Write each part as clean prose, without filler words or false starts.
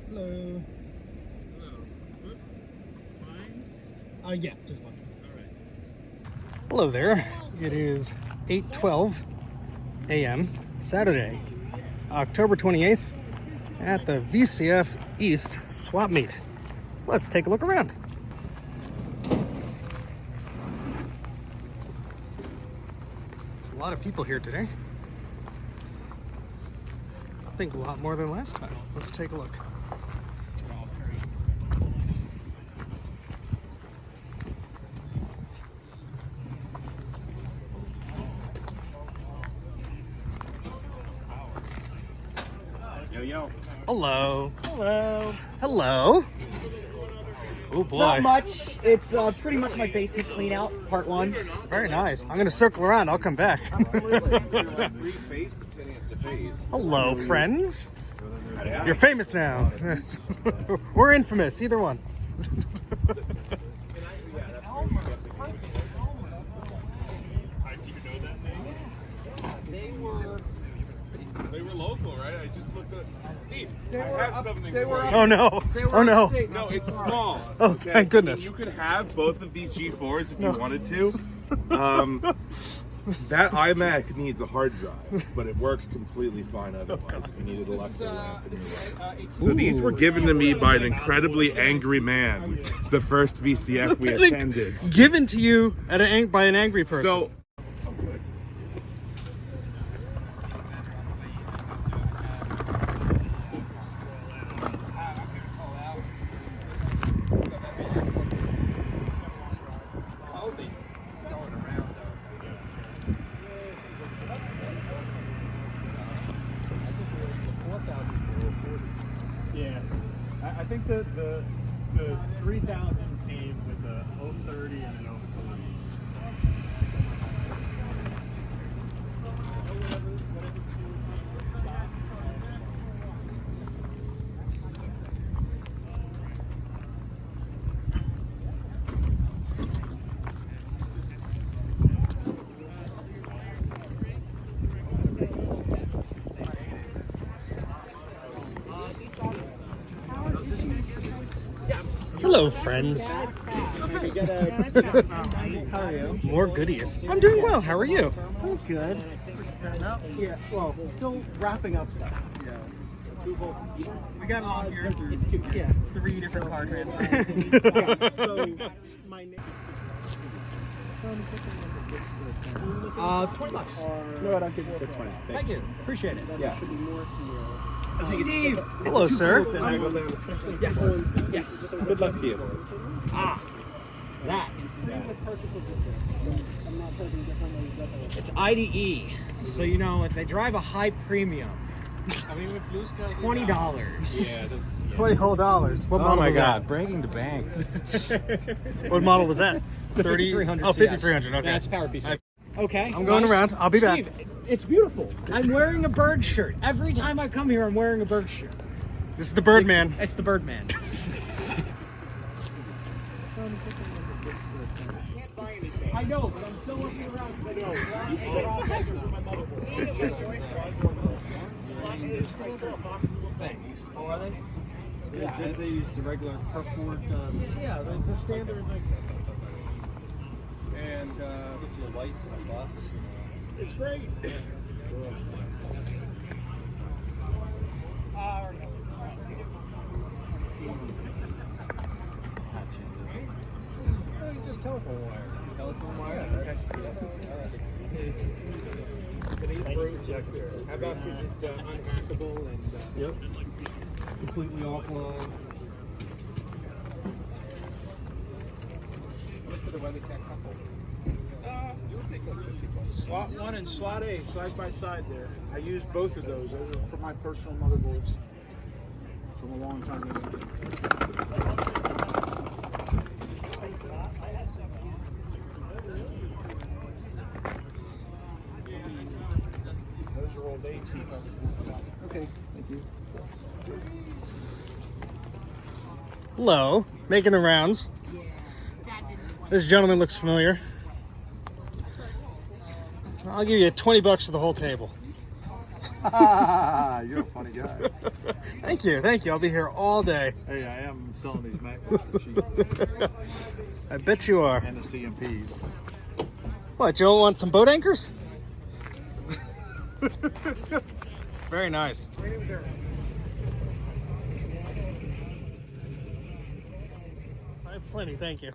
Hello. Yeah, just one. Hello there. It is 8:12 a.m. Saturday, October 28th at the VCF East Swap Meet. So let's take a look around. There's a lot of people here today. I think a lot more than last time. Let's take a look. Yo. Hello. Hello. Hello. Oh boy. It's not much. It's pretty much my basement clean out, part one. Very nice. I'm gonna circle around. I'll come back. Absolutely. Hello, friends. You're famous now. We're infamous. Either one. They were local, right? I just looked at Steve. I have something for you. Oh no. Oh no. No, it's small. Oh, thank goodness. You could have both of these G4s if you wanted to. That iMac needs a hard drive, but it works completely fine otherwise if you needed Alexa RAM for new life. So these were given to me by an incredibly angry man, the first VCF we attended. Given to you by an angry person. So Yeah, I think the 3000 came with a 030 and an 040. Hello, friends. How are you? More goodies. I'm doing well. How are you? That's good. Setting up? Yeah, well, still wrapping up stuff. Yeah. We got it on here through 3 different card transfers. So, my name. $20. No, I don't give you the 20. Thank you. Appreciate it. Yeah. Steve! Hello, sir. Yes. Good luck to you. That. It's IDE. So, you know, if they drive a high premium, $20. $20 whole dollars. What model was that? breaking the bank. What model was that? 5300. Oh, 5300. Okay. That's power piece. Okay. I'm going around. I'll be back. Steve, it's beautiful. I'm wearing a bird shirt. Every time I come here, I'm wearing a bird shirt. This is the Birdman. It's the Birdman. I know, but I'm still looking around because I know. Thanks. Oh, are they? Yeah, they use the regular perf board. Yeah, the standard. And the lights and the bus. It's great. Just telephone wire. Telephone wire. how about because it's unhackable and Yep. Completely offline. Slot 1 and slot A side by side there. I used both of those. Those are for my personal motherboards from a long time ago. Those are old AT motherboards. Okay, thank you. Hello. Making the rounds. This gentleman looks familiar. I'll give you $20 for the whole table. You're a funny guy. Thank you, thank you. I'll be here all day. Hey, I am selling these MacBooks for cheap. I bet you are. And the CMPs. What, you don't want some boat anchors? Very nice. I have plenty, thank you.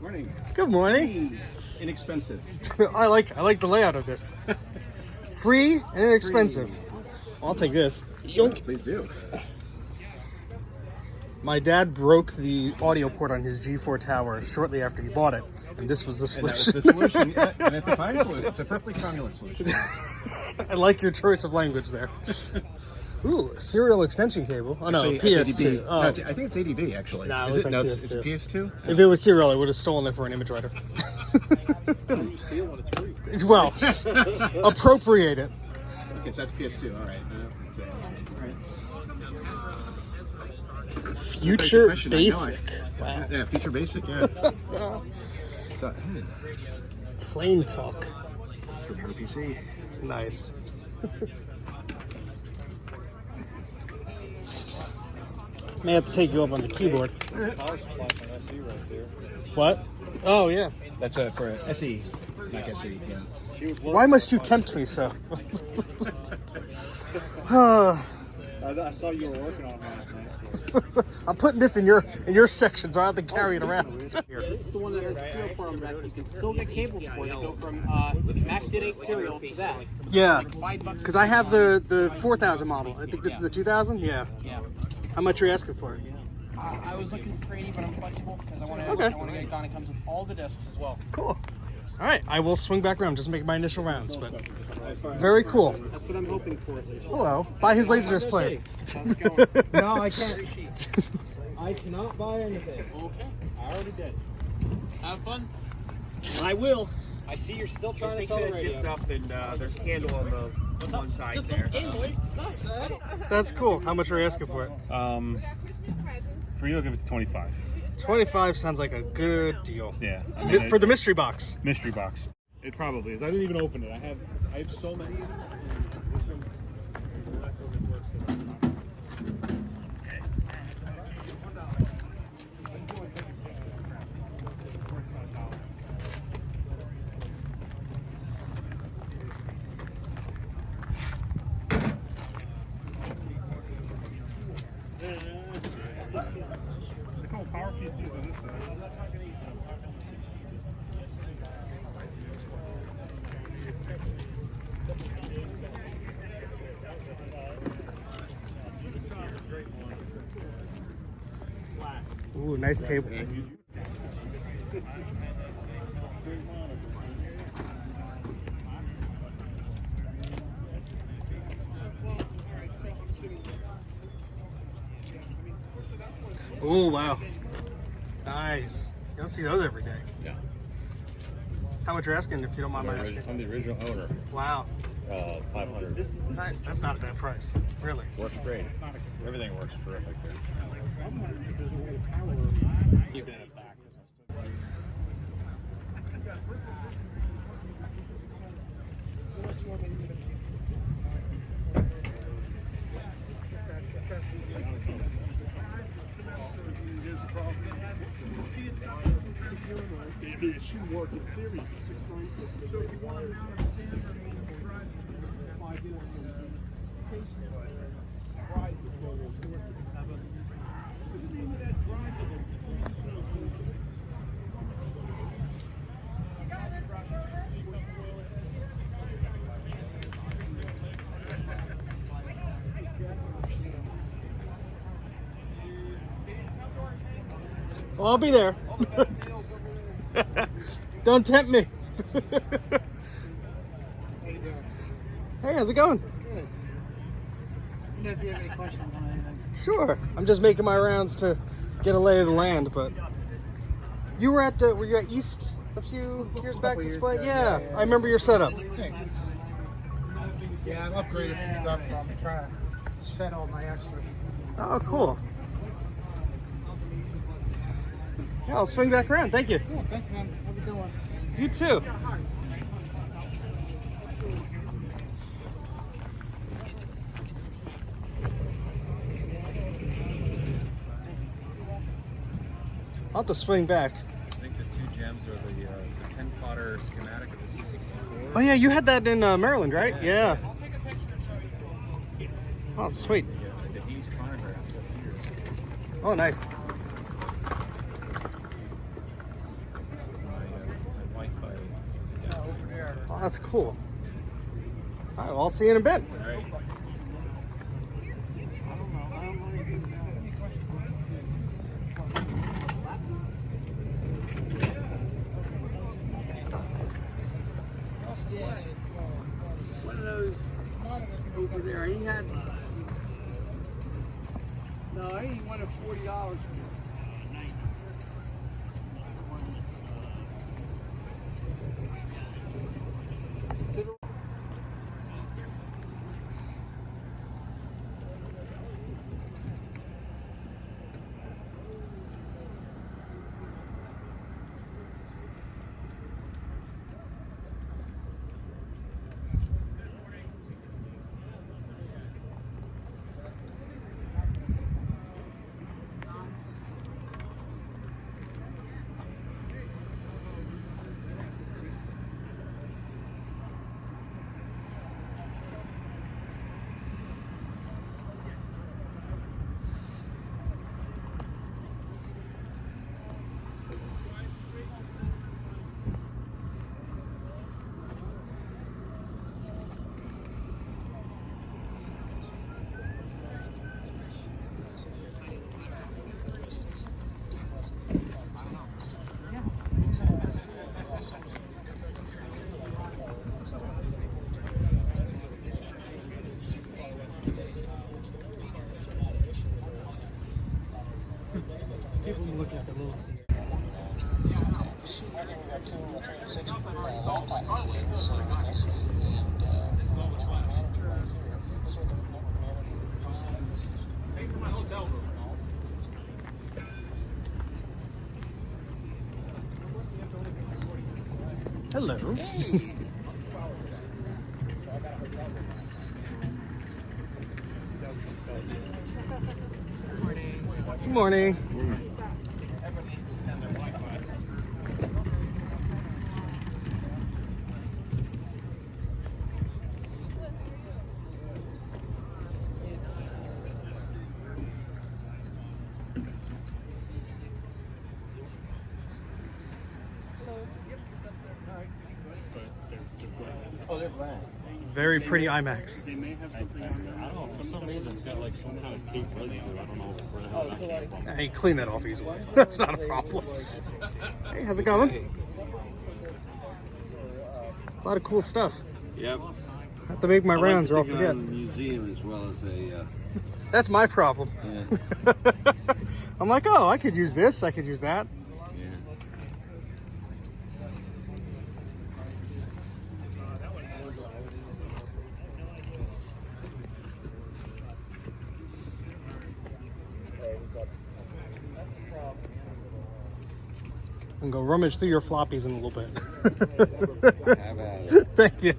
Morning. Good morning. Inexpensive. I like the layout of this. Free and inexpensive. I'll take this. Yoink. Please do. My dad broke the audio port on his G4 tower shortly after he bought it, and this was the And that was solution. the solution. And it's a fine solution. It's a perfectly cromulent solution. I like your choice of language there. Ooh, a serial extension cable. Oh no, Actually, PS2. ADB. Oh. No, I think it's ADB actually. No, it Is looks it? like No, PS2. it's a PS2. If it was serial, I would have stolen it for an image writer. You steal when it's free. Well, appropriate it. Okay, so that's PS2. All right. Future Question, I know Basic. it. Wow. Yeah, Future Basic. Yeah. So, Plain talk. for PC. Nice. May have to take you up on the keyboard. Power supply from SE right there. What? Oh yeah. That's for SE, Mac SE. Yeah. Why must you tempt me so? I saw you were working on it last night. I'm putting this in your section, so I have to carry it around. Here. This is the one that has serial port on the back. You can still get cables for it that go from Mac Did 8 serial to that. Yeah, $5 because I have the 4000 model. I think this is the 2000. Yeah. Yeah. How much are you asking for it? I was looking for 80, but I'm flexible because I want to. Okay. I want to get it done. It comes with all the discs as well. Cool. All right, I will swing back around. Just make my initial rounds, but very cool. That's what I'm hoping for at least. Hello. Buy his Laserdisc player. No, I can't. I cannot buy anything. Okay. I already did. Have fun. I will. I see you're still trying to sell the radio. Up and there's a candle on the one side Just there. Game Boy. Nice. That's cool. How much are you asking for it? For you, I'll give it to 25. 25 sounds like a good deal. Yeah. I mean, For the mystery box. mystery box. It probably is. I didn't even open it. I have so many of them. A couple power PCs on this side. Ooh, nice table. Oh wow, nice. You don't see those every day. Yeah. How much you're asking, if you don't mind my asking? I'm the original owner. Wow, 500. nice. That's not a bad price, really. Works great. Everything works terrific there. Keeping it back. It should work in theory. 6'9". Well, I'll be there. Don't tempt me. Hey, how's it going? If you have any questions on anything. Sure. I'm just making my rounds to get a lay of the land, but you were were you at East a few years back display? Yeah, I remember your setup. Thanks. Yeah, I've upgraded some stuff, so I'm trying to shed all my extras. Oh, cool. Yeah, I'll swing back around. Thank you. Yeah, thanks, man. Have a good one. You too. I'll have to swing back. I think the 2 gems are the 10 fodder schematic of the C64. Oh yeah, you had that in Maryland, right? Yeah. Oh, sweet. The D's chronograph up here. Oh, nice. My Wi-Fi. Oh, that's cool. All right, well, I'll see you in a bit. All right. One of those over there. He had. No, he wanted $40. People look at the little. Hello. Good morning. Very pretty IMAX. They may have something on there. I don't know. For some reason, it's got like some kind of tape residue. I don't know where the hell that came from. Hey, clean that off easily. That's not a problem. Hey, how's it going? A lot of cool stuff. Yep. I have to make my rounds or I'll I like to forget. think of it on a museum as well as a. That's my problem. Yeah. I'm like, oh, I could use this. I could use that. Yeah. I'm gonna go rummage through your floppies in a little bit. Have at it. Thank you.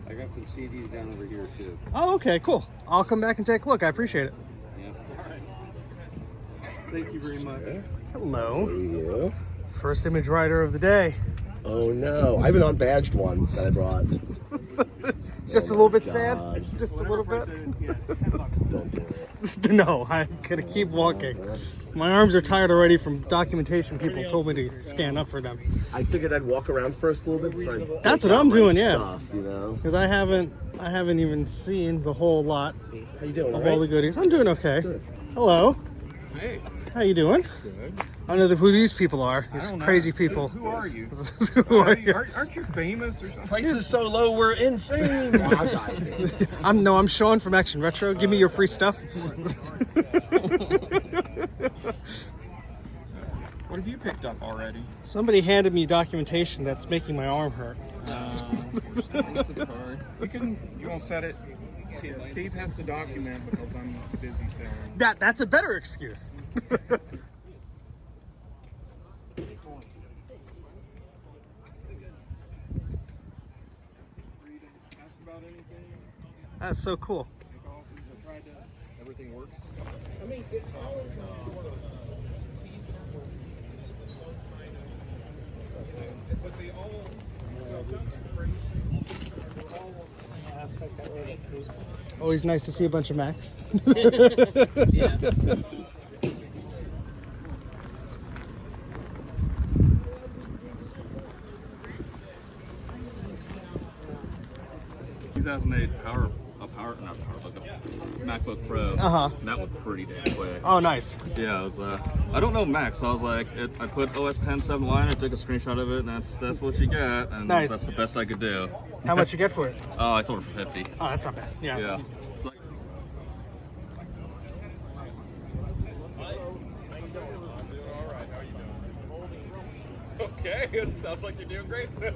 I got some CDs down over here too. Oh, okay, cool. I'll come back and take a look. I appreciate it. Yep. Thank you very much. Hello. You? First image writer of the day. Oh no, I have an unbadged one that I brought. It's just a little bit sad. God. Just a little bit. Don't do it. No, I'm gonna keep walking. My arms are tired already from documentation people told me to scan up for them. I figured I'd walk around first a little bit before I That's take what out I'm my doing, yeah. Stuff, you know. Because I haven't even seen the whole lot How you doing? of all all the right? goodies. I'm doing okay. Good. Hello. Hey, How you doing? good. I don't know who these people are. These don't know. crazy people. Who are you? Who are you? Aren't you famous or something? Price is so low, we're insane. I'm Sean from Action Retro. Give me your free stuff. What have you picked up already? Somebody handed me documentation that's making my arm hurt. You won't set it. Steve has to document because I'm busy selling. That's a better excuse. That's so cool. everything works. I mean, it all but they all Always nice to see a bunch of Macs. Yeah. 2008 MacBook Pro. Uh-huh. That was pretty damn quick. Oh, nice. Yeah, it was, I don't know Mac, so I was like, I put OS 10 7 line, I took a screenshot of it, and that's what you get, and Nice. that's the best I could do. How much you get for it? Oh, I sold it for 50. Oh, that's not bad. Yeah. Yeah. Okay, it sounds like you're doing great then.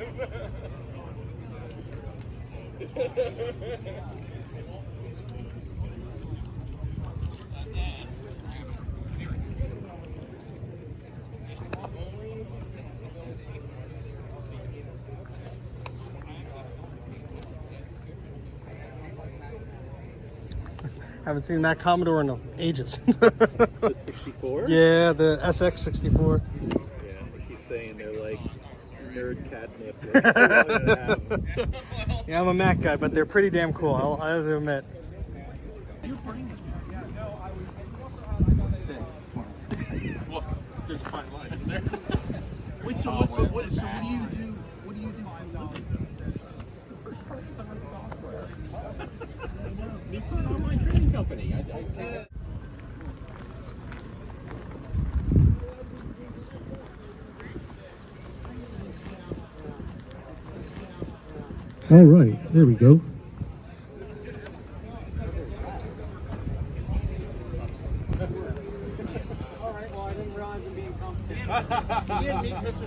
Haven't seen that Commodore in ages. The 64? Yeah, the SX64. Yeah, they keep saying they're like nerd catnip. Yeah, I'm a Mac guy, but they're pretty damn cool. I have to admit. Well, there's a fine line, isn't there? Wait, so what do you do? What do you do for a living? The first part is on software. Me too. My training company. All right, there we go.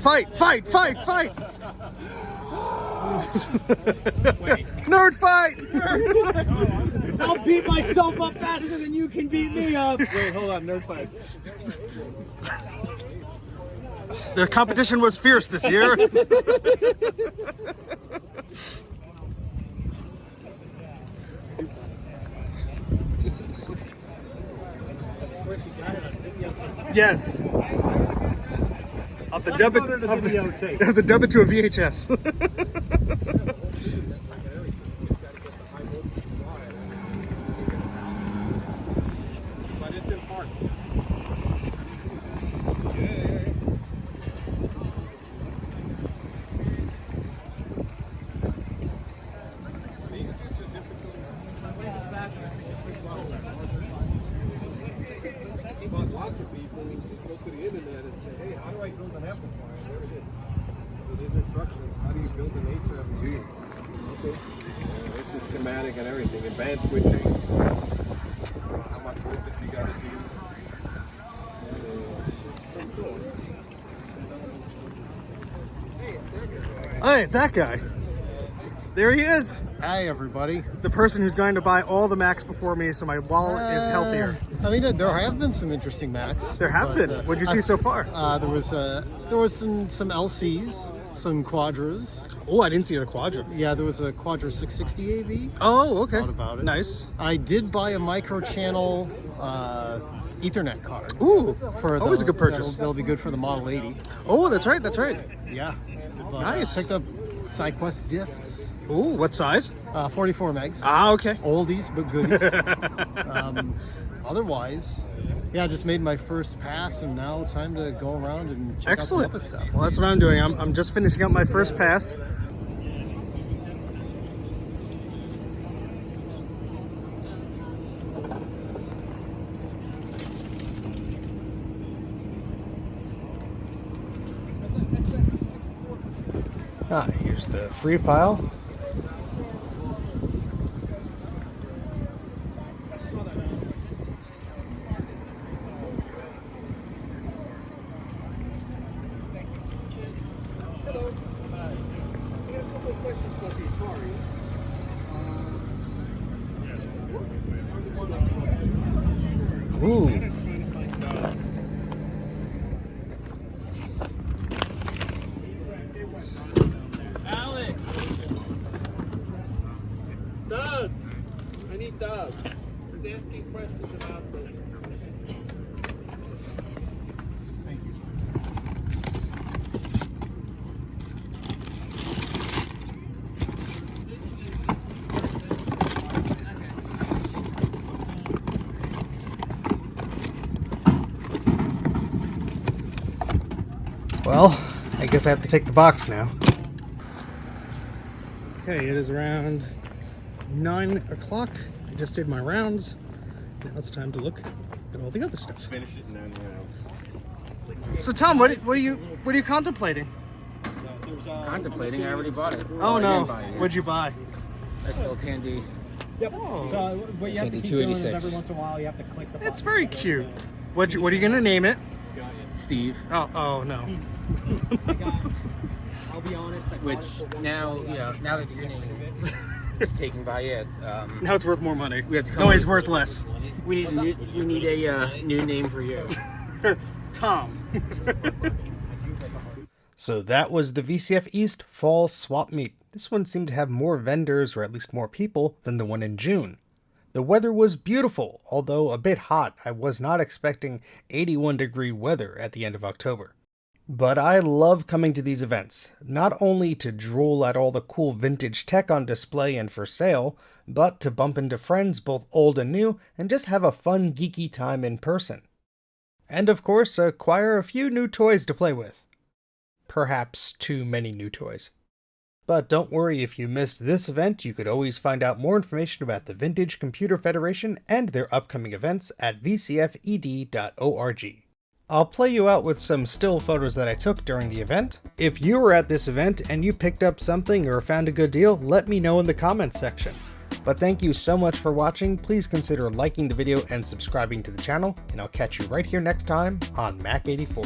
Fight! Nerd fight! I'll beat myself up faster than you can beat me up. Wait, hold on, nerd fight. The competition was fierce this year. Yes. Of the dub it to a VHS. But it's in parts. But lots of people just go to the internet and say, hey, how do I build an amplifier? There it is. So there's instructions. How do you build an HFZ? Okay. This is schematic and everything. And band switching. How much voltage you got to do. Hey, it's that guy. There he is. Hi, everybody. The person who's going to buy all the Macs before me, so my wallet is healthier. I mean, there have been some interesting Macs. There have been. What'd you see so far? There was some LCs, some Quadras. Oh, I didn't see the Quadra. Yeah, there was a Quadra 660 AV. Oh, okay. Thought about it. Nice. I did buy a micro-channel Ethernet card. Ooh, for always a good purchase. That'll be good for the Model 80. Oh, that's right. Yeah. But, Nice. Picked up SideQuest discs. Ooh, what size? 44 megs. Ah, okay. Oldies but goodies. Otherwise, yeah, I just made my first pass, and now time to go around and check Excellent. out some other stuff. Well, that's what I'm doing. I'm just finishing up my first pass. Here's the free pile. Ooh. Doug! I need Doug. asking questions about the. Thank you. Well, I guess I have to take the box now. Okay, it is around 9 o'clock. I just did my rounds. Now it's time to look at all the other stuff. Finish it and then, So Tom, what are you contemplating? Contemplating, I already bought it. Oh no, I didn't buy it yet. what'd you buy? Nice little Tandy. Yep. Oh. So what you have to Candy keep doing is 286. every once in a while you have to click the button. It's very cute. What are you gonna name it? Steve. Oh no. I'll be honest. Which now, now that your name is taken by it, Now it's worth more money. we have to come No, up it's with- worth less. we need a new name for you. Tom. So that was the VCF East Fall Swap Meet. This one seemed to have more vendors, or at least more people, than the one in June. The weather was beautiful, although a bit hot. I was not expecting 81-degree weather at the end of October. But I love coming to these events, not only to drool at all the cool vintage tech on display and for sale, but to bump into friends both old and new and just have a fun geeky time in person. And of course, acquire a few new toys to play with. Perhaps too many new toys. But don't worry, if you missed this event, you could always find out more information about the Vintage Computer Federation and their upcoming events at vcfed.org. I'll play you out with some still photos that I took during the event. If you were at this event and you picked up something or found a good deal, let me know in the comments section. But thank you so much for watching. Please consider liking the video and subscribing to the channel, and I'll catch you right here next time on Mac 84.